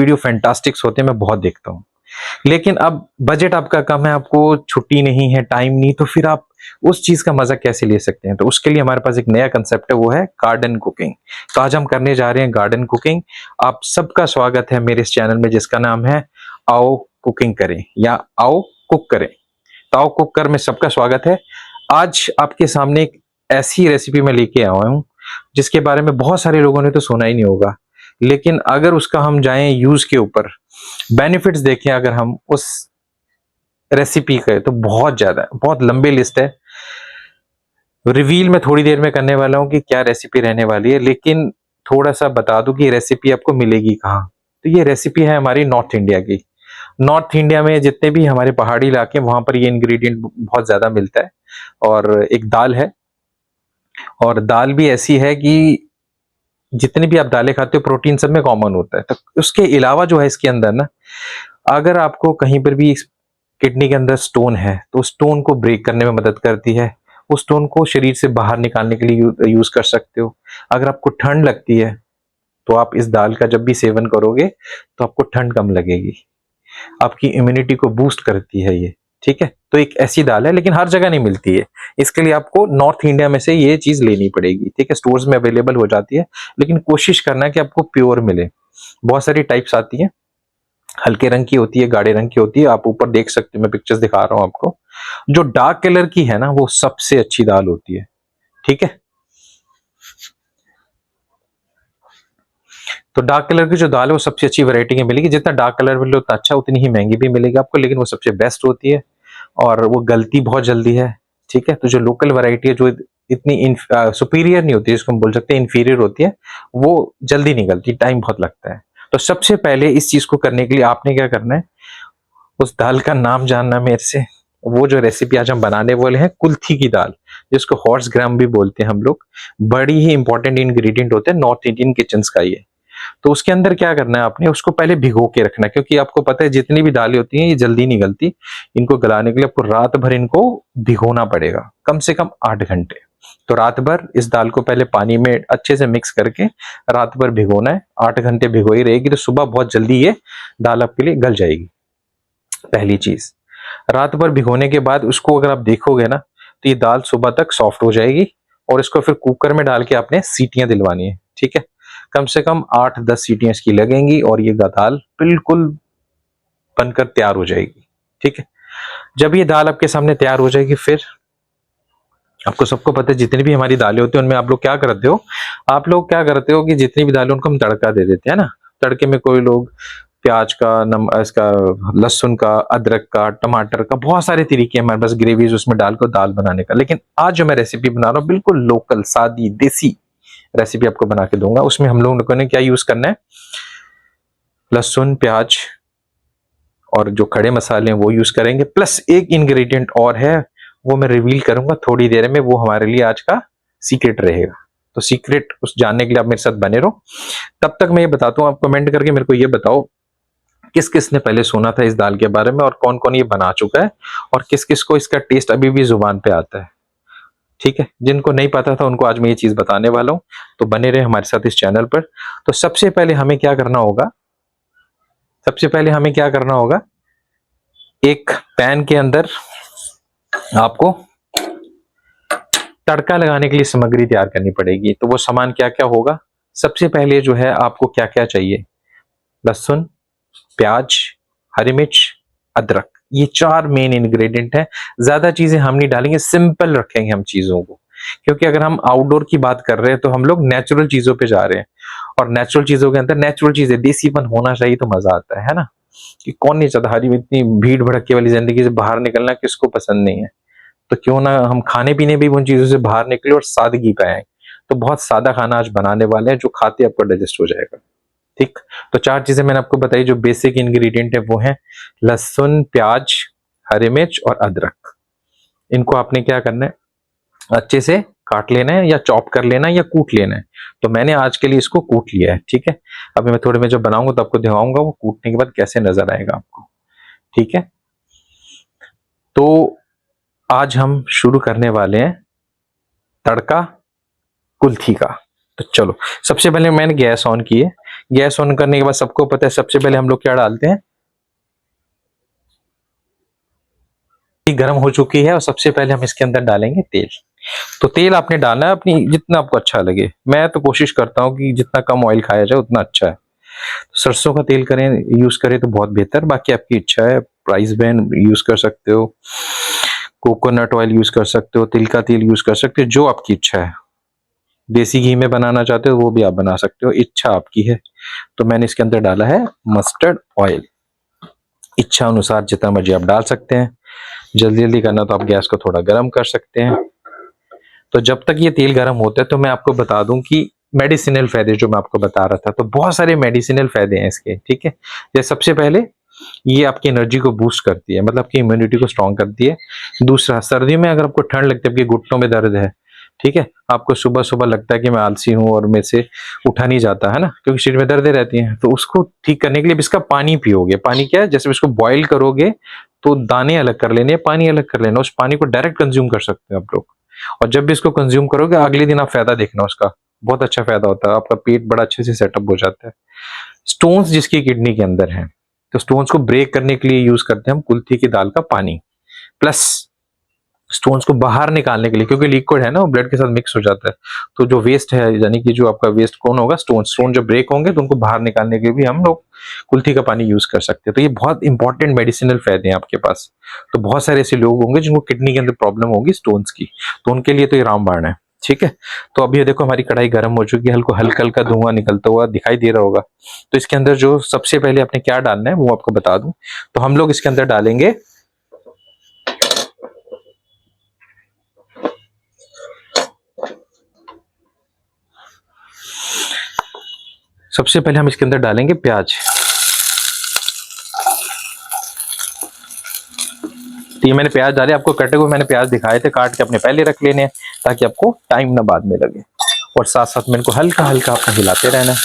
Video फैंटास्टिक्स होते हैं, मैं बहुत देखता हूँ। लेकिन अब बजट आपका कम है, आपको छुट्टी नहीं है, टाइम नहीं, तो फिर आप उस चीज का मजा कैसे ले सकते हैं? तो उसके लिए हमारे पास एक नया कंसेप्ट है, वो है गार्डन कुकिंग। तो आज हम करने जा रहे हैं गार्डन कुकिंग। आप सबका स्वागत है मेरे इस चैनल में, जिसका नाम है आओ कुकिंग करें या आओ कुक करें। तो आओ कुक कर में सबका स्वागत है। आज आपके सामने एक ऐसी रेसिपी मैं लेके आया हूँ जिसके बारे में बहुत सारे लोगों ने तो सुना ही नहीं होगा, लेकिन अगर उसका हम जाएं यूज के ऊपर, बेनिफिट्स देखें अगर हम उस रेसिपी का, तो बहुत ज्यादा है, बहुत लंबी लिस्ट है। रिवील मैं थोड़ी देर में करने वाला हूँ कि क्या रेसिपी रहने वाली है, लेकिन थोड़ा सा बता दूं कि ये रेसिपी आपको मिलेगी कहाँ। तो ये रेसिपी है हमारी नॉर्थ इंडिया की। नॉर्थ इंडिया में जितने भी हमारे पहाड़ी इलाके हैं वहां पर ये इंग्रेडिएंट बहुत ज्यादा मिलता है। और एक दाल है, और दाल भी ऐसी है कि जितनी भी आप दालें खाते हो प्रोटीन सब में कॉमन होता है। तो उसके अलावा जो है इसके अंदर ना, अगर आपको कहीं पर भी किडनी के अंदर स्टोन है तो स्टोन को ब्रेक करने में मदद करती है। उस स्टोन को शरीर से बाहर निकालने के लिए यूज कर सकते हो। अगर आपको ठंड लगती है तो आप इस दाल का जब भी सेवन करोगे तो आपको ठंड कम लगेगी। आपकी इम्यूनिटी को बूस्ट करती है ये, ठीक है। तो एक ऐसी दाल है, लेकिन हर जगह नहीं मिलती है। इसके लिए आपको नॉर्थ इंडिया में से ये चीज लेनी पड़ेगी, ठीक है। स्टोर्स में अवेलेबल हो जाती है, लेकिन कोशिश करना है कि आपको प्योर मिले। बहुत सारी टाइप्स आती है, हल्के रंग की होती है, गाढ़े रंग की होती है। आप ऊपर देख सकते हो, मैं पिक्चर्स दिखा रहा हूं आपको। जो डार्क कलर की है ना, वो सबसे अच्छी दाल होती है, ठीक है। तो डार्क कलर की जो दाल है वो सबसे अच्छी वैरायटी की मिलेगी। जितना डार्क कलर मिले उतना अच्छा, उतनी ही महंगी भी मिलेगी आपको, लेकिन वो सबसे बेस्ट होती है और वो गलती बहुत जल्दी है, ठीक है। तो जो लोकल वैरायटी है, जो इतनी सुपीरियर नहीं होती, जिसको हम बोल सकते हैं इंफीरियर होती है, वो जल्दी नहीं गलती, टाइम बहुत लगता है। तो सबसे पहले इस चीज को करने के लिए आपने क्या करना है, उस दाल का नाम जानना मेरे से। वो जो रेसिपी आज हम बनाने वाले हैं, कुल्थी की दाल, जिसको हॉर्स ग्राम भी बोलते हैं हम लोग। बड़ी ही इंपॉर्टेंट इंग्रेडिएंट होते हैं नॉर्थ इंडियन किचन का ये। तो उसके अंदर क्या करना है, आपने उसको पहले भिगो के रखना है, क्योंकि आपको पता है जितनी भी दालें होती हैं ये जल्दी नहीं गलती। इनको गलाने के लिए आपको रात भर इनको भिगोना पड़ेगा, कम से कम 8 घंटे। तो रात भर इस दाल को पहले पानी में अच्छे से मिक्स करके रात भर भिगोना है। 8 घंटे भिगोई रहेगी तो सुबह बहुत जल्दी ये दाल आपके लिए गल जाएगी। पहली चीज, रात भर भिगोने के बाद उसको अगर आप देखोगे ना, तो ये दाल सुबह तक सॉफ्ट हो जाएगी। और इसको फिर कुकर में डाल के आपने सीटियां दिलवानी है, ठीक है। कम से कम 8-10 सीटियां इसकी लगेंगी और ये दाल बिल्कुल बनकर तैयार हो जाएगी, ठीक है। जब ये दाल आपके सामने तैयार हो जाएगी, फिर आपको सबको पता है जितनी भी हमारी दालें होती है उनमें आप लोग क्या करते हो, कि जितनी भी दालें उनको हम तड़का दे देते हैं ना। तड़के में कोई लोग प्याज का, इसका, लहसुन का, अदरक का, टमाटर का, बहुत सारे तरीके हैं हमारे पास ग्रेवीज उसमें डालकर दाल बनाने का। लेकिन आज जो मैं रेसिपी बना रहा हूँ बिल्कुल लोकल, सादी, देसी रेसिपी आपको बना के दूंगा। उसमें हम लोगों ने क्या यूज करना है, लहसुन, प्याज और जो खड़े मसाले हैं वो यूज करेंगे। प्लस एक इंग्रेडिएंट और है, वो मैं रिवील करूंगा थोड़ी देर में, वो हमारे लिए आज का सीक्रेट रहेगा। तो सीक्रेट उस जानने के लिए आप मेरे साथ बने रहो। तब तक मैं ये बताता हूँ, आप कमेंट करके मेरे को ये बताओ किस किस ने पहले सुना था इस दाल के बारे में, और कौन कौन ये बना चुका है, और किस किस को इसका टेस्ट अभी भी जुबान पे आता है, ठीक है। जिनको नहीं पता था उनको आज मैं ये चीज बताने वाला हूं, तो बने रहे हमारे साथ इस चैनल पर। तो सबसे पहले हमें क्या करना होगा, एक पैन के अंदर आपको तड़का लगाने के लिए सामग्री तैयार करनी पड़ेगी। तो वो सामान क्या क्या होगा, सबसे पहले जो है आपको क्या क्या चाहिए, लहसुन, प्याज, हरी मिर्च, अदरक, ये 4 मेन इंग्रेडिएंट है। ज्यादा चीजें हम नहीं डालेंगे, सिंपल रखेंगे हम चीजों को, क्योंकि अगर हम आउटडोर की बात कर रहे हैं तो हम लोग नेचुरल चीजों पे जा रहे हैं। और नेचुरल चीजों के अंदर नेचुरल चीजें, देसीपन होना चाहिए तो मजा आता है ना। कि कौन नहीं चाहता, हरी इतनी भीड़ भड़के वाली जिंदगी से बाहर निकलना किसको पसंद नहीं है। तो क्यों ना हम खाने पीने भी उन चीजों से बाहर निकले और सादगी पाए। तो बहुत सादा खाना आज बनाने वाले हैं, जो खाते आपको डाइजेस्ट हो जाएगा, ठीक। तो 4 चीजें मैंने आपको बताई, जो बेसिक इंग्रेडिएंट है वो है लहसुन, प्याज, हरी मिर्च और अदरक। इनको आपने क्या करना है, अच्छे से काट लेना है, या चॉप कर लेना है, या कूट लेना है। तो मैंने आज के लिए इसको कूट लिया है, ठीक है। अभी मैं थोड़े में जब बनाऊंगा तो आपको दिखाऊंगा वो कूटने के बाद कैसे नजर आएगा आपको, ठीक है। तो आज हम शुरू करने वाले हैं तड़का कुल्थी का। तो चलो, सबसे पहले मैंने गैस ऑन की है। गैस ऑन करने के बाद सबको पता है सबसे पहले हम लोग क्या डालते हैं, गर्म हो चुकी है और सबसे पहले हम इसके अंदर डालेंगे तेल। तो तेल आपने डालना है अपनी जितना आपको अच्छा लगे। मैं तो कोशिश करता हूँ कि जितना कम ऑयल खाया जाए उतना अच्छा है। सरसों का तेल करें, यूज करें तो बहुत बेहतर, बाकी आपकी इच्छा है। प्राइस ब्रांड यूज कर सकते हो, कोकोनट ऑयल यूज कर सकते हो, तिल का तेल यूज कर सकते हो, जो आपकी इच्छा है। देसी घी में बनाना चाहते हो वो भी आप बना सकते हो, इच्छा आपकी है। तो मैंने इसके अंदर डाला है मस्टर्ड ऑयल। इच्छा अनुसार जितना मर्जी आप डाल सकते हैं। जल्दी जल्दी करना तो आप गैस को थोड़ा गर्म कर सकते हैं। तो जब तक ये तेल गर्म होता है तो मैं आपको बता दूं कि मेडिसिनल फायदे जो मैं आपको बता रहा था, तो बहुत सारे मेडिसिनल फायदे हैं इसके, ठीक है। जैसे सबसे पहले ये आपकी एनर्जी को बूस्ट करती है, मतलब आपकी इम्यूनिटी को स्ट्रांग करती है। दूसरा, सर्दियों में अगर आपको ठंड लगती है, आपके घुटनों में दर्द है, ठीक है, आपको सुबह सुबह लगता है कि मैं आलसी हूं और मेरे से उठा नहीं जाता है ना, क्योंकि शरीर में दर्दें रहती हैं, तो उसको ठीक करने के लिए इसका पानी पियोगे। पानी क्या है, जैसे इसको बॉईल करोगे तो दाने अलग कर लेने, पानी अलग कर लेना, उस पानी को डायरेक्ट कंज्यूम कर सकते हो आप लोग। और जब भी इसको कंज्यूम करोगे अगले दिन आप फायदा देखना उसका, बहुत अच्छा फायदा होता है, आपका पेट बड़ा अच्छे से सेटअप हो जाता है। स्टोन्स जिसकी किडनी के अंदर हैं, तो स्टोन्स को ब्रेक करने के लिए यूज करते हैं हम कुल्थी की दाल का पानी, प्लस स्टोन्स को बाहर निकालने के लिए, क्योंकि लिक्विड है ना, वो ब्लड के साथ मिक्स हो जाता है। तो जो वेस्ट है, यानी कि जो आपका वेस्ट कौन होगा, स्टोन जब ब्रेक होंगे तो उनको बाहर निकालने के लिए भी हम लोग कुल्थी का पानी यूज कर सकते हैं। तो ये बहुत इंपॉर्टेंट मेडिसिनल फायदे हैं आपके पास। तो बहुत सारे ऐसे लोग होंगे जिनको किडनी के अंदर प्रॉब्लम होगी स्टोन्स की, तो उनके लिए तो ये रामबाण है, ठीक है। तो अभी ये देखो हमारी कढ़ाई गर्म हो चुकी है, हल्का हल्का धुआं निकलता हुआ दिखाई दे रहा होगा। तो इसके अंदर जो सबसे पहले आपने क्या डालना है वो आपको बता दूं। तो हम लोग इसके अंदर डालेंगे सबसे पहले हम इसके अंदर डालेंगे प्याज। तो ये मैंने प्याज डाले, आपको कटे हुए मैंने प्याज दिखाए थे, काट के अपने पहले रख लेने हैं ताकि आपको टाइम ना बाद में लगे। और साथ साथ में इनको हल्का हल्का आपको हिलाते रहना है।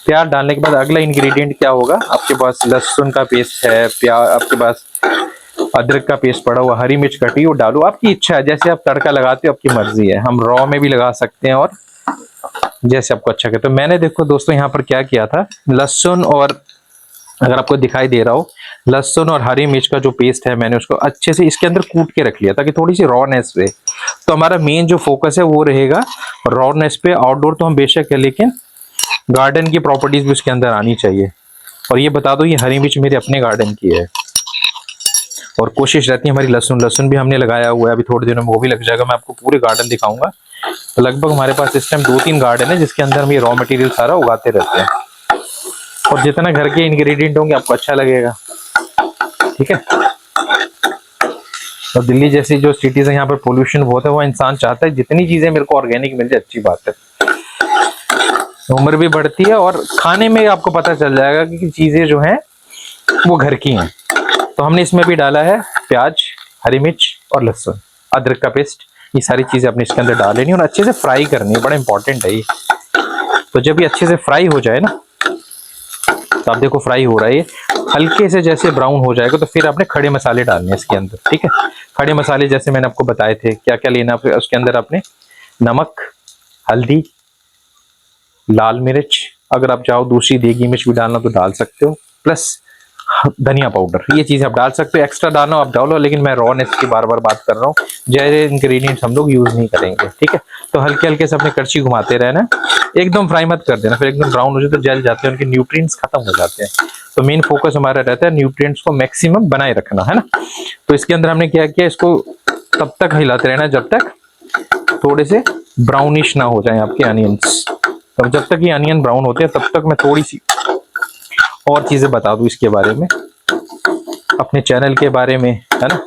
प्याज डालने के बाद अगला इंग्रेडिएंट क्या होगा, आपके पास लहसुन का पेस्ट है, प्याज आपके पास अदरक का पेस्ट पड़ा हुआ, हरी मिर्च कटी, वो डालो, आपकी इच्छा है, जैसे आप तड़का लगाते हो आपकी मर्जी है। हम रॉ में भी लगा सकते हैं और जैसे आपको अच्छा लगे। तो मैंने देखो दोस्तों यहाँ पर क्या किया था, लहसुन और, अगर आपको दिखाई दे रहा हो, लहसुन और हरी मिर्च का जो पेस्ट है मैंने उसको अच्छे से इसके अंदर कूट के रख लिया ताकि थोड़ी सी रॉनेस रहे। तो हमारा मेन जो फोकस है वो रहेगा रॉनेस पे। आउटडोर तो हम बेशक है, लेकिन गार्डन की प्रॉपर्टीज भी उसके अंदर आनी चाहिए। और ये बता दो, ये हरी मिर्च मेरे अपने गार्डन की है और कोशिश रहती है हमारी लहसुन भी हमने लगाया हुआ है, अभी थोड़े दिनों में वो भी लग जाएगा, मैं आपको पूरे गार्डन दिखाऊंगा। तो लगभग हमारे पास इस टाइम 2-3 गार्डन है जिसके अंदर हम ये रॉ मटेरियल सारा उगाते रहते हैं। और जितना घर के इंग्रेडिएंट होंगे आपको अच्छा लगेगा, ठीक है। और दिल्ली जैसी जो सिटीज है यहाँ पर पोल्यूशन बहुत है, वो इंसान चाहता है जितनी चीजें मेरे को ऑर्गेनिक मिल जाए अच्छी बात है। उम्र भी बढ़ती है और खाने में आपको पता चल जाएगा कि चीजें जो हैं वो घर की हैं। तो हमने इसमें भी डाला है प्याज, हरी मिर्च और लहसुन, अदरक का पेस्ट, ये सारी चीजें अपने इसके अंदर डाल लेनी और अच्छे से फ्राई करनी है, बड़ा इंपॉर्टेंट है ये। तो जब ये अच्छे से फ्राई हो जाए ना, तो आप देखो फ्राई हो रहा है, हल्के से जैसे ब्राउन हो जाएगा तो फिर आपने खड़े मसाले डालने हैं इसके अंदर, ठीक है। खड़े मसाले जैसे मैंने आपको बताए थे क्या क्या लेना, फिर उसके अंदर आपने नमक, हल्दी, लाल मिर्च, अगर आप चाहो दूसरी देगी मिर्च भी डालना तो डाल सकते हो, प्लस धनिया पाउडर, ये चीज आप डाल सकते हो। एक्स्ट्रा डालना आप डालो, लेकिन मैं रॉनेस की बार बार बात कर रहा हूँ, ज्यादा इंग्रेडिएंट्स हम लोग यूज नहीं करेंगे, ठीक है। तो हल्के हल्के से अपने कड़छी घुमाते रहना, एकदम फ्राई मत कर देना, फिर एकदम ब्राउन हो जाए तो जल जाते हैं, उनके न्यूट्रिएंट्स खत्म हो जाते हैं। तो मेन फोकस हमारा रहता है न्यूट्रिएंट्स को मैक्सिमम बनाए रखना, है ना। तो इसके अंदर हमने क्या किया, इसको तब तक हिलाते रहना जब तक थोड़े से ब्राउनिश ना हो जाए आपके अनियंस। तो जब तक ये अनियन ब्राउन होते हैं तब तक मैं थोड़ी सी और चीजें बता दूं इसके बारे में, अपने चैनल के बारे में, है ना।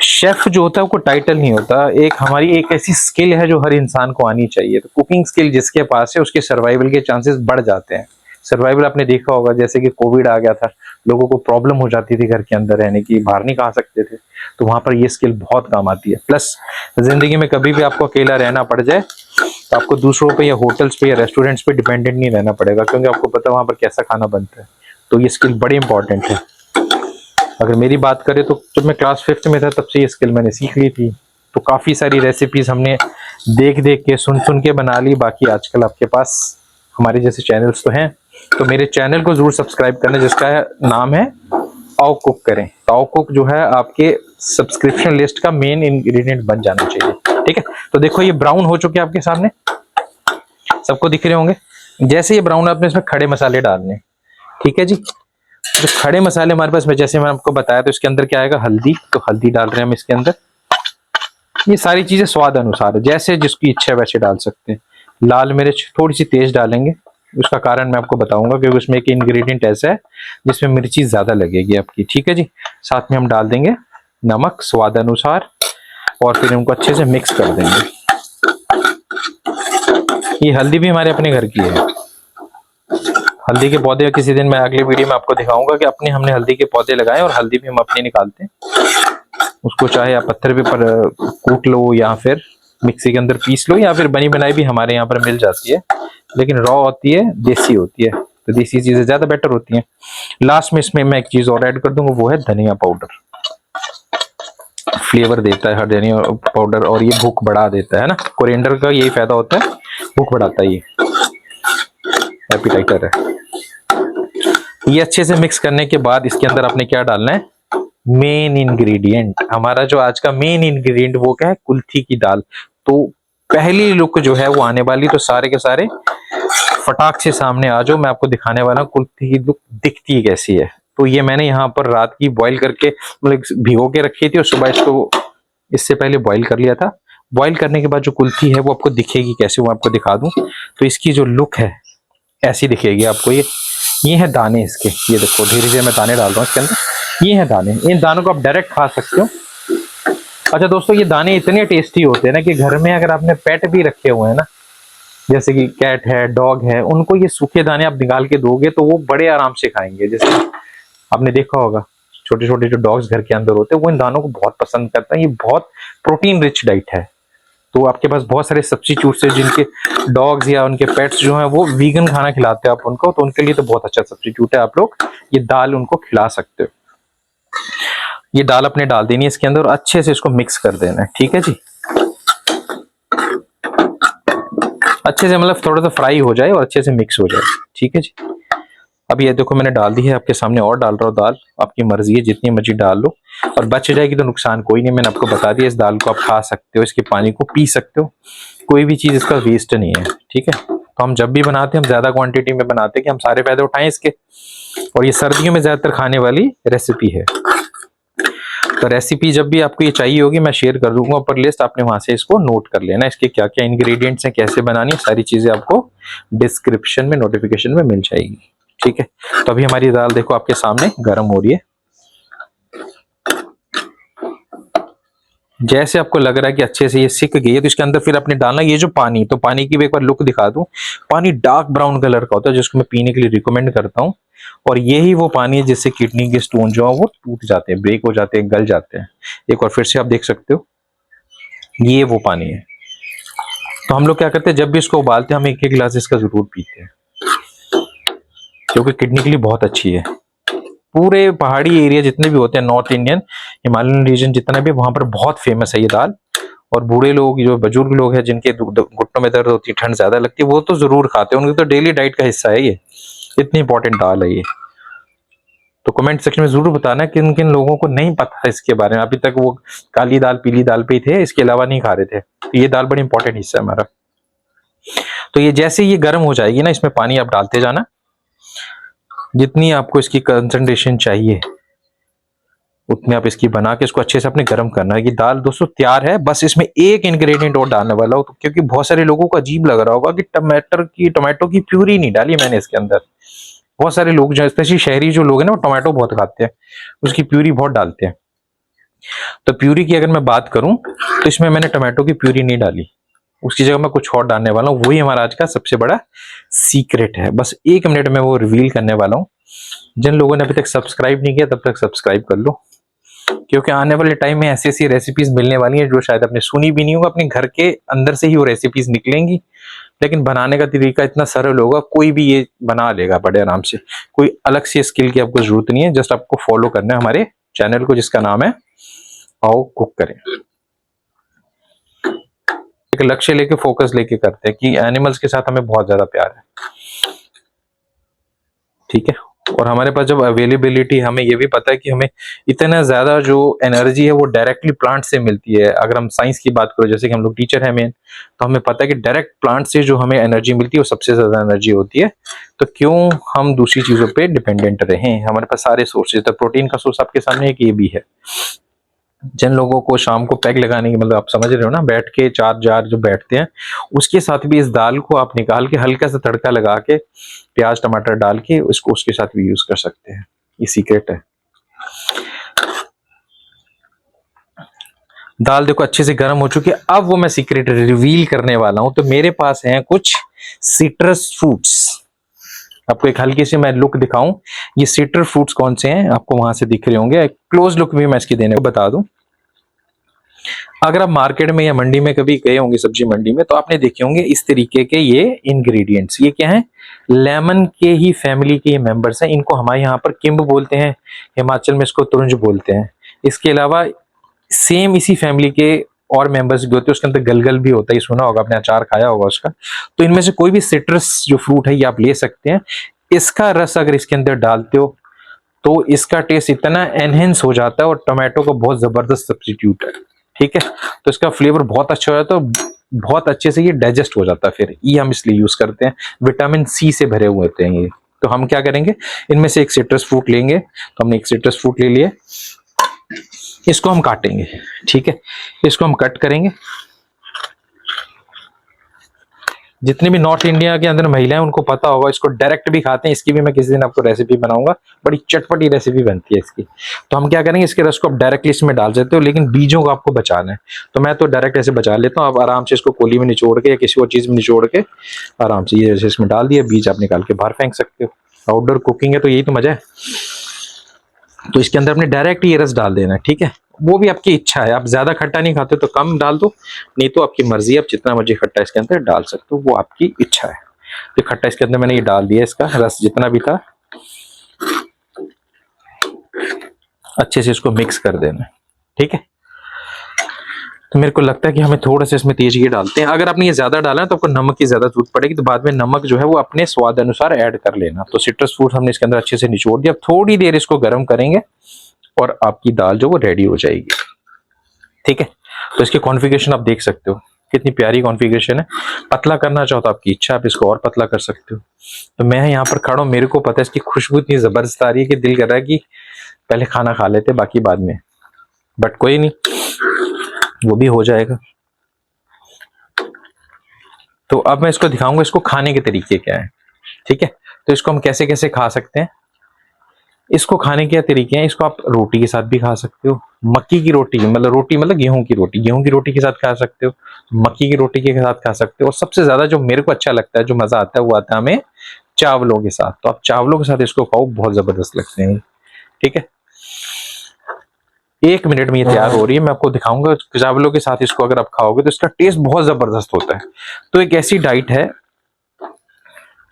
शेफ जो होता है वो टाइटल नहीं होता, एक हमारी एक ऐसी स्किल है जो हर इंसान को आनी चाहिए। तो कुकिंग स्किल जिसके पास है उसके सर्वाइवल के चांसेस बढ़ जाते हैं। सर्वाइवल आपने देखा होगा, जैसे कि कोविड आ गया था, लोगों को प्रॉब्लम हो जाती थी घर के अंदर रहने की, बाहर नहीं खा सकते थे, तो वहां पर ये स्किल बहुत काम आती है। प्लस जिंदगी में कभी भी आपको अकेला रहना पड़ जाए तो आपको दूसरों पे या होटल्स पे या रेस्टोरेंट्स पे डिपेंडेंट नहीं रहना पड़ेगा, क्योंकि आपको पता है वहां पर कैसा खाना बनता है। तो ये स्किल बड़ी इंपॉर्टेंट है। अगर मेरी बात करें तो जब मैं क्लास 5th में था तब से ये स्किल मैंने सीख ली थी। तो काफ़ी सारी रेसिपीज हमने देख देख के सुन सुन के बना ली। बाकी आजकल आपके पास हमारे जैसे चैनल्स तो हैं, तो मेरे चैनल को जरूर सब्सक्राइब करना जिसका नाम है ताओ कुक करें। ताओ कुक जो है आपके सब्सक्रिप्शन लिस्ट का मेन इंग्रेडिएंट बन जाना चाहिए। ठीक है, तो देखो ये ब्राउन हो चुके हैं आपके सामने, सबको दिख रहे होंगे। जैसे ये ब्राउन, आपने इसमें खड़े मसाले डालने। ठीक है जी, जो खड़े मसाले हमारे पास में, जैसे मैंने आपको बताया, तो इसके अंदर क्या आएगा, हल्दी। तो हल्दी डाल रहे हैं हम इसके अंदर। ये सारी चीजें स्वाद अनुसार है, जैसे जिसकी इच्छा है वैसे डाल सकते हैं। लाल मिर्च थोड़ी सी तेज डालेंगे, उसका कारण मैं आपको बताऊंगा, क्योंकि उसमें एक इंग्रेडिएंट ऐसा है जिसमें मिर्ची ज्यादा लगेगी आपकी। ठीक है जी, साथ में हम डाल देंगे नमक स्वाद अनुसार, और फिर इनको अच्छे से मिक्स कर देंगे। ये हल्दी भी हमारे अपने घर की है। हल्दी के पौधे किसी दिन मैं अगली वीडियो में आपको दिखाऊंगा कि अपने हमने हल्दी के पौधे लगाए, और हल्दी भी हम अपनी निकालते हैं। उसको चाहे आप पत्थर पे पर कूट लो, या फिर मिक्सी के अंदर पीस लो, या फिर बनी बनाई भी हमारे यहाँ पर मिल जाती है, लेकिन रॉ होती है, देसी होती है, तो देसी चीजें ज्यादा बेटर होती हैं। लास्ट में इसमें मैं एक चीज और ऐड कर दूंगा, वो है धनिया पाउडर। फ्लेवर देता है हर धनिया पाउडर, और ये भूख बढ़ा देता है ना। कोरिएंडर का यही फायदा होता है, भूख बढ़ाता है, ये एपिटाइटर है। ये अच्छे से मिक्स करने के बाद इसके अंदर आपने क्या डालना है, मेन इंग्रेडिएंट हमारा, जो आज का मेन इंग्रेडिएंट वो क्या है, कुल्थी की दाल। तो पहली लुक जो है वो आने वाली, तो सारे के सारे फटाक से सामने आ जाओ, मैं आपको दिखाने वाला हूँ कुल्थी की लुक दिखती कैसी है। तो ये मैंने यहाँ पर रात की बॉईल करके, मतलब भिगो के रखी थी, और सुबह इसको इससे पहले बॉईल कर लिया था। बॉईल करने के बाद जो कुल्थी है वो आपको दिखेगी कैसे, वो आपको दिखा दूं। तो इसकी जो लुक है ऐसी दिखेगी आपको। ये है दाने इसके, ये देखो धीरे धीरे मैं दाने डाल रहा हूँ इसके अंदर। ये है दाने, इन दानों को आप डायरेक्ट खा सकते हो। अच्छा दोस्तों, ये दाने इतने टेस्टी होते हैं ना कि घर में अगर आपने पेट भी रखे हुए हैं ना, जैसे कि कैट है, डॉग है, उनको ये सूखे दाने आप निकाल के दोगे तो वो बड़े आराम से खाएंगे। जैसे आपने देखा होगा, छोटे छोटे जो डॉग्स घर के अंदर होते हैं वो इन दानों को बहुत पसंद करते हैं। ये बहुत प्रोटीन रिच डाइट है। तो आपके पास बहुत सारे सब्स्टिट्यूट्स हैं, जिनके डॉग्स या उनके पेट्स जो हैं वो वीगन खाना खिलाते हैं आप उनको, तो उनके लिए तो बहुत अच्छा सब्स्टिट्यूट है। आप लोग ये दाल उनको खिला सकते हो। ये दाल अपने डाल देनी है इसके अंदर, और अच्छे से इसको मिक्स कर देना है। ठीक है जी, अच्छे से, मतलब थोड़ा सा फ्राई हो जाए और अच्छे से मिक्स हो जाए। ठीक है जी, अब ये देखो मैंने डाल दी है आपके सामने, और डाल रहा हूँ दाल। आपकी मर्जी है, जितनी मर्जी डाल लो, और बच जाएगी तो नुकसान कोई नहीं। मैंने आपको बता दिया, इस दाल को आप खा सकते हो, इसके पानी को पी सकते हो, कोई भी चीज इसका वेस्ट नहीं है। ठीक है, तो हम जब भी बनाते हैं हम ज्यादा क्वांटिटी में बनाते हैं कि हम सारे फायदे उठाएं इसके, और ये सर्दियों में ज्यादातर खाने वाली रेसिपी है। तो रेसिपी जब भी आपको ये चाहिए होगी मैं शेयर कर दूंगा ऊपर लिस्ट, आपने वहां से इसको नोट कर लेना। इसके क्या क्या इंग्रेडिएंट्स हैं, कैसे बनानी है, सारी चीजें आपको डिस्क्रिप्शन में, नोटिफिकेशन में मिल जाएगी। ठीक है, तो अभी हमारी दाल देखो आपके सामने गर्म हो रही है। जैसे आपको लग रहा है कि अच्छे से ये सिक गई है, तो इसके अंदर फिर आपने डालना ये जो पानी, तो पानी की भी एक बार लुक दिखा दूं। पानी डार्क ब्राउन कलर का होता है, जिसको मैं पीने के लिए रिकमेंड करता हूँ। और यही वो पानी है जिससे किडनी के स्टोन जो है वो टूट जाते हैं, ब्रेक हो जाते हैं, गल जाते हैं। एक बार फिर से आप देख सकते हो, ये वो पानी है। तो हम लोग क्या करते हैं, जब भी इसको उबालते हैं हम एक एक गिलास इसका जरूर पीते हैं, क्योंकि किडनी के लिए बहुत अच्छी है। पूरे पहाड़ी एरिया जितने भी होते हैं, नॉर्थ इंडियन, हिमालयन रीजन जितना भी, वहां पर बहुत फेमस है ये दाल। और बूढ़े लोग, जो बुजुर्ग लोग हैं, जिनके घुटनों में दर्द होती है, ठंड ज्यादा लगती है, वो तो जरूर खाते हैं, उनकी तो डेली डाइट का हिस्सा है ये। इतनी इंपॉर्टेंट दाल है ये। तो कमेंट सेक्शन में जरूर बताना किन किन लोगों को नहीं पता है इसके बारे में। अभी तक वो काली दाल पीली दाल पे ही थे, इसके अलावा नहीं खा रहे थे। तो ये दाल बड़ी इंपॉर्टेंट हिस्सा है हमारा। तो ये जैसे ये गर्म हो जाएगी ना, इसमें पानी आप डालते जाना, जितनी आपको इसकी कंसंट्रेशन चाहिए उतने आप इसकी बना के इसको अच्छे से अपने गर्म करना है। ये दाल दोस्तों तैयार है। बस इसमें एक इंग्रेडिएंट और डालने वाला हो, क्योंकि बहुत सारे लोगों को अजीब लग रहा होगा कि टमाटो की प्यूरी नहीं डाली मैंने इसके अंदर। बहुत सारे लोग जो स्पेशली शहरी जो लोग हैं ना, वो टमाटो बहुत खाते हैं, उसकी प्यूरी बहुत डालते हैं। तो प्यूरी की अगर मैं बात करूं तो इसमें मैंने टमाटो की प्यूरी नहीं डाली, उसकी जगह मैं कुछ और डालने वाला हूँ। वही हमारा आज का सबसे बड़ा सीक्रेट है। बस 1 मिनट में वो रिवील करने वाला हूँ। जिन लोगों ने अभी तक सब्सक्राइब नहीं किया तब तक सब्सक्राइब कर लो, क्योंकि आने वाले टाइम में ऐसी ऐसी रेसिपीज मिलने वाली हैं जो शायद आपने सुनी भी नहीं होगा। अपने घर के अंदर से ही वो रेसिपीज निकलेंगी, लेकिन बनाने का तरीका इतना सरल होगा, कोई भी ये बना लेगा बड़े आराम से। कोई अलग से स्किल की आपको जरूरत नहीं है, जस्ट आपको फॉलो करना है हमारे चैनल को, जिसका नाम है आओ कुक करें। एक लक्ष्य लेके, फोकस लेके करते हैं कि एनिमल्स के साथ हमें बहुत ज्यादा प्यार है, ठीक है। और हमारे पास जब अवेलेबिलिटी, हमें ये भी पता है कि हमें इतना ज्यादा जो एनर्जी है वो डायरेक्टली प्लांट से मिलती है। अगर हम साइंस की बात करें, जैसे कि हम लोग टीचर हैं मेन, तो हमें पता है कि डायरेक्ट प्लांट से जो हमें एनर्जी मिलती है वो सबसे ज्यादा एनर्जी होती है। तो क्यों हम दूसरी चीजों पे डिपेंडेंट रहें, हमारे पास सारे सोर्सेज। तो प्रोटीन का सोर्स आपके सामने एक ये भी है। जिन लोगों को शाम को पैग लगाने की, मतलब आप समझ रहे हो ना, बैठ के 4 जार जो बैठते हैं, उसके साथ भी इस दाल को आप निकाल के हल्का सा तड़का लगा के प्याज टमाटर डाल के उसको उसके साथ भी यूज कर सकते हैं। ये सीक्रेट है। दाल देखो अच्छे से गर्म हो चुकी है। अब वो मैं सीक्रेट रिवील करने वाला हूं। तो मेरे पास हैं कुछ सिट्रस फ्रूट्स। आपको एक हल्की सी मैं लुक दिखाऊं, ये सिट्रस फ्रूट्स कौन से हैं आपको वहां से दिख रहे होंगे। क्लोज लुक भी मैं इसकी देने को बता दूं। अगर आप मार्केट में या मंडी में कभी गए होंगे, सब्जी मंडी में, तो आपने देखे होंगे इस तरीके के ये इंग्रेडिएंट्स। ये क्या है? लेमन के ही फैमिली के ये मेंबर्स हैं। इनको हमारे यहाँ पर किम्ब बोलते हैं, हिमाचल में इसको तुरंज बोलते हैं। इसके अलावा सेम इसी फैमिली के और मेंबर्स भी होते हैं। उसके अंदर गलगल भी होता है, सुना होगा आपने, अचार खाया होगा उसका। तो इनमें से कोई भी सिट्रस जो फ्रूट है ये आप ले सकते हैं। इसका रस अगर इसके अंदर डालते हो तो इसका टेस्ट इतना एनहेंस हो जाता है, और टोमेटो का बहुत जबरदस्त सब्स्टिट्यूट है, ठीक है। तो इसका फ्लेवर बहुत अच्छा हो जाता है, बहुत अच्छे से ये डाइजेस्ट हो जाता है। फिर ये हम इसलिए यूज करते हैं, विटामिन सी से भरे हुए होते हैं ये। तो हम क्या करेंगे, इनमें से एक सिट्रस फ्रूट लेंगे। तो हमने एक सिट्रस फ्रूट ले लिया, इसको हम काटेंगे, ठीक है। इसको हम कट करेंगे। जितने भी नॉर्थ इंडिया के अंदर महिलाएं, उनको पता होगा, इसको डायरेक्ट भी खाते हैं। इसकी भी मैं किसी दिन आपको रेसिपी बनाऊंगा, बड़ी चटपटी रेसिपी बनती है इसकी। तो हम क्या करेंगे, इसके रस को आप डायरेक्टली इसमें डाल सकते हो, लेकिन बीजों को आपको बचाना है। तो मैं तो डायरेक्ट ऐसे बचा लेता हूँ। आप आराम से इसको कोली में निचोड़ के या किसी और चीज में निचोड़ के आराम से ये इसमें डाल दिया, बीज आप निकाल के बाहर फेंक सकते हो। आउटडोर कुकिंग है तो यही तो मजा है। तो इसके अंदर अपने डायरेक्ट ये रस डाल देना है, ठीक है। वो भी आपकी इच्छा है, आप ज्यादा खट्टा नहीं खाते तो कम डाल दो, नहीं तो आपकी मर्जी, आप जितना मर्जी खट्टा इसके अंदर डाल सकते हो, वो आपकी इच्छा है। तो खट्टा इसके अंदर मैंने ये डाल दिया, इसका रस जितना भी था। अच्छे से इसको मिक्स कर देना, ठीक है। तो मेरे को लगता है कि हमें थोड़ा सा इसमें तेज घी डालते हैं। अगर आपने ये ज्यादा डाला है तो आपको नमक की ज्यादा जरूरत पड़ेगी, तो बाद में नमक जो है वो अपने स्वाद अनुसार ऐड कर लेना। तो सिट्रस फ्रूट हमने इसके अंदर अच्छे से निचोड़ दिया। अब थोड़ी देर इसको गर्म करेंगे और आपकी दाल जो वो रेडी हो जाएगी, ठीक है। तो इसकी कॉन्फ़िगरेशन आप देख सकते हो, कितनी प्यारी कॉन्फ़िगरेशन है। पतला करना चाहो तो आपकी इच्छा, आप इसको और पतला कर सकते हो। तो मैं यहाँ पर खड़ा हूँ, मेरे को पता है इसकी खुशबू इतनी जबरदस्त आ रही है कि दिल कर रहा है कि पहले खाना खा लेते बाकी बाद में, बट कोई नहीं, वो भी हो जाएगा। तो अब मैं इसको दिखाऊंगा इसको खाने के तरीके क्या है, ठीक है। तो इसको हम कैसे कैसे खा सकते हैं। इसको खाने के तरीके हैं, इसको आप रोटी के साथ भी खा सकते हो। मक्की की रोटी मतलब गेहूं की रोटी, गेहूं की रोटी के साथ खा सकते हो, मक्की की रोटी के साथ खा सकते हो। और सबसे ज्यादा जो मेरे को अच्छा लगता है, जो मजा आता है, वो आता है हमें चावलों के साथ। तो आप चावलों के साथ इसको खाओ, बहुत जबरदस्त लगते हैं, ठीक है। 1 मिनट में ये तैयार हो रही है, मैं आपको दिखाऊंगा। चावलों के साथ इसको अगर आप खाओगे तो इसका टेस्ट बहुत जबरदस्त होता है। तो एक ऐसी डाइट है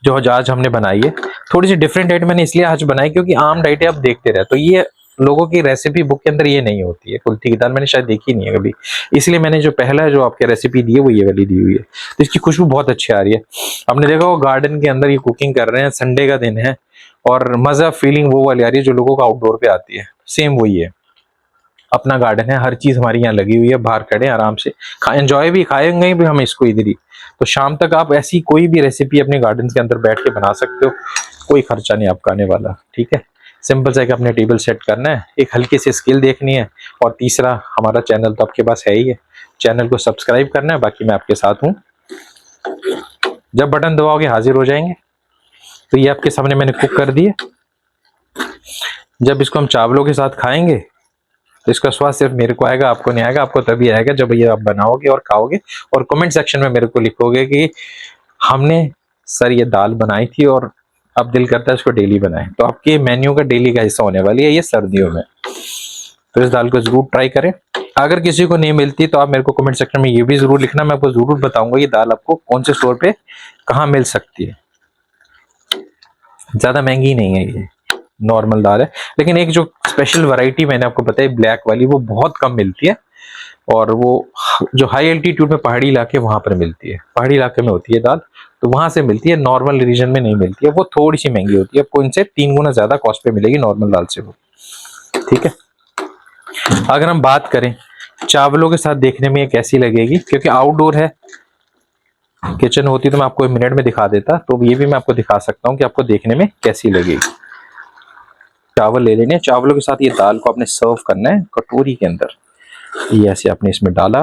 जो आज हमने बनाई है। थोड़ी सी डिफरेंट डाइट मैंने इसलिए आज बनाई क्योंकि आम डाइटें आप देखते रहे तो ये लोगों की रेसिपी बुक के अंदर ये नहीं होती है। कुल्थी की दाल मैंने शायद देखी नहीं है कभी, इसलिए मैंने जो पहला जो आपके रेसिपी दी है वो ये वाली दी हुई है। तो इसकी खुशबू बहुत अच्छी आ रही है। आपने देखा वो गार्डन के अंदर ये कुकिंग कर रहे हैं, संडे का दिन है, और मजा फीलिंग वो वाली आ रही है जो लोगों को आउटडोर पे आती है। सेम वही है, अपना गार्डन है, हर चीज हमारी यहाँ लगी हुई है, बाहर खड़े आराम से एंजॉय भी, खाएंगे भी हम इसको इधर ही। तो शाम तक आप ऐसी कोई भी रेसिपी अपने गार्डन के अंदर बैठ के बना सकते हो, कोई खर्चा नहीं आपका आने वाला, ठीक है। सिंपल सा अपने टेबल सेट करना है, एक हल्की सी स्किल देखनी है, और तीसरा हमारा चैनल तो आपके पास है ही है, चैनल को सब्सक्राइब करना है। बाकी मैं आपके साथ हूँ, जब बटन दबाओगे हाजिर हो जाएंगे। तो ये आपके सामने मैंने कुक कर दिए। जब इसको हम चावलों के साथ खाएंगे तो इसका स्वाद सिर्फ मेरे को आएगा, आपको नहीं आएगा। आपको तभी आएगा जब ये आप बनाओगे और खाओगे, और कमेंट सेक्शन में मेरे को लिखोगे कि हमने सर ये दाल बनाई थी और अब दिल करता है इसको डेली बनाएं। तो आपके मेन्यू का डेली का हिस्सा होने वाली है ये सर्दियों में। तो इस दाल को जरूर ट्राई करें। अगर किसी को नहीं मिलती तो आप मेरे को कमेंट सेक्शन में ये भी जरूर लिखना, मैं आपको जरूर बताऊंगा ये दाल आपको कौन से स्टोर पे कहाँ मिल सकती है। ज्यादा महंगी नहीं है ये, नॉर्मल दाल है। लेकिन एक जो स्पेशल वैरायटी मैंने आपको बताई ब्लैक वाली, वो बहुत कम मिलती है, और वो जो हाई एल्टीट्यूड में पहाड़ी इलाके वहां पर मिलती है, पहाड़ी इलाके में होती है दाल, तो वहां से मिलती है, नॉर्मल रीजन में नहीं मिलती है, वो थोड़ी सी महंगी होती है, आपको इनसे 3 गुना ज्यादा कॉस्ट पे मिलेगी नॉर्मल दाल से वो। ठीक है, अगर हम बात करें चावलों के साथ देखने में ये कैसी लगेगी, क्योंकि आउटडोर है, किचन होती तो मैं आपको 1 मिनट में दिखा देता, तो ये भी मैं आपको दिखा सकता हूँ कि आपको देखने में कैसी लगेगी। चावल ले लेने, चावलों के साथ ये दाल को आपने सर्व करना है कटोरी के अंदर, ये ऐसे आपने इसमें डाला।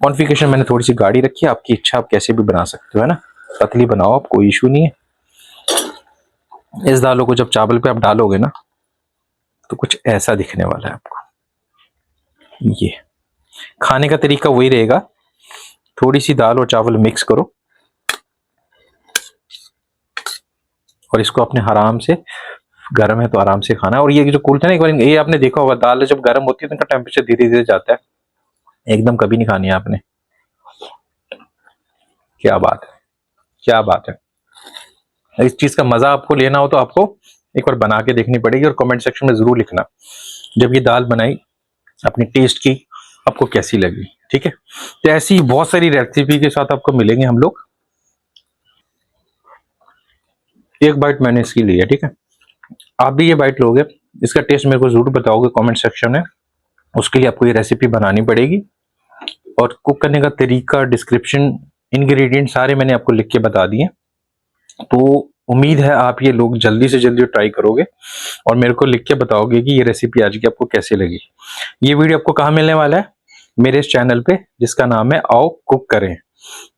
कॉन्फ़िगरेशन मैंने थोड़ी सी गाढ़ी रखी है, आपकी इच्छा, आप कैसे भी बना सकते हो, है ना, पतली बनाओ आप, कोई इशू नहीं है। इस दालों को जब चावल पे आप डालोगे ना तो कुछ ऐसा दिखने वाला है आपको। ये खाने का तरीका वही रहेगा, थोड़ी सी दाल और चावल मिक्स करो और इसको अपने आराम से, गर्म है तो आराम से खाना है। और ये जो कूलता है ना, एक बार ये आपने देखा होगा, दाल जब गर्म होती है तो इनका टेम्परेचर धीरे धीरे जाता है, एकदम कभी नहीं खानी है आपने। क्या बात है, क्या बात है। इस चीज का मजा आपको लेना हो तो आपको एक बार बना के देखनी पड़ेगी, और कमेंट सेक्शन में जरूर लिखना जब ये दाल बनाई अपनी टेस्ट की आपको कैसी लगी। ठीक है, तो ऐसी बहुत सारी रेसिपी के साथ आपको मिलेंगे हम लोग। एक बाइट मैंने इसकी ली है, ठीक है, आप भी ये बाइट लोगे, इसका टेस्ट मेरे को जरूर बताओगे कमेंट सेक्शन में। उसके लिए आपको ये रेसिपी बनानी पड़ेगी, और कुक करने का तरीका, डिस्क्रिप्शन, इंग्रेडिएंट सारे मैंने आपको लिख के बता दिए। तो उम्मीद है आप ये लोग जल्दी से जल्दी ट्राई करोगे और मेरे को लिख के बताओगे कि ये रेसिपी आज की आपको कैसी लगी। ये वीडियो आपको कहाँ मिलने वाला है, मेरे इस चैनल पे जिसका नाम है आओ कुक करें।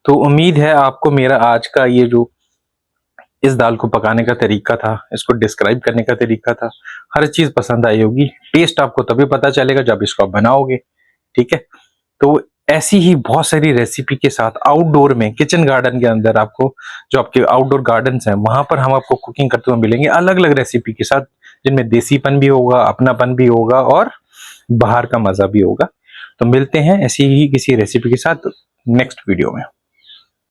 तो उम्मीद है आपको मेरा आज का ये जो इस दाल को पकाने का तरीका था, इसको डिस्क्राइब करने का तरीका था, हर चीज पसंद आई होगी। टेस्ट आपको तभी पता चलेगा जब इसको आप बनाओगे। ठीक है, तो ऐसी ही बहुत सारी रेसिपी के साथ आउटडोर में, किचन गार्डन के अंदर, आपको जो आपके आउटडोर गार्डन्स हैं वहां पर हम आपको कुकिंग करते हुए मिलेंगे, अलग अलग रेसिपी के साथ, जिनमें देसीपन भी होगा, अपनापन भी होगा और बाहर का मजा भी होगा। तो मिलते हैं ऐसी ही किसी रेसिपी के साथ नेक्स्ट वीडियो में।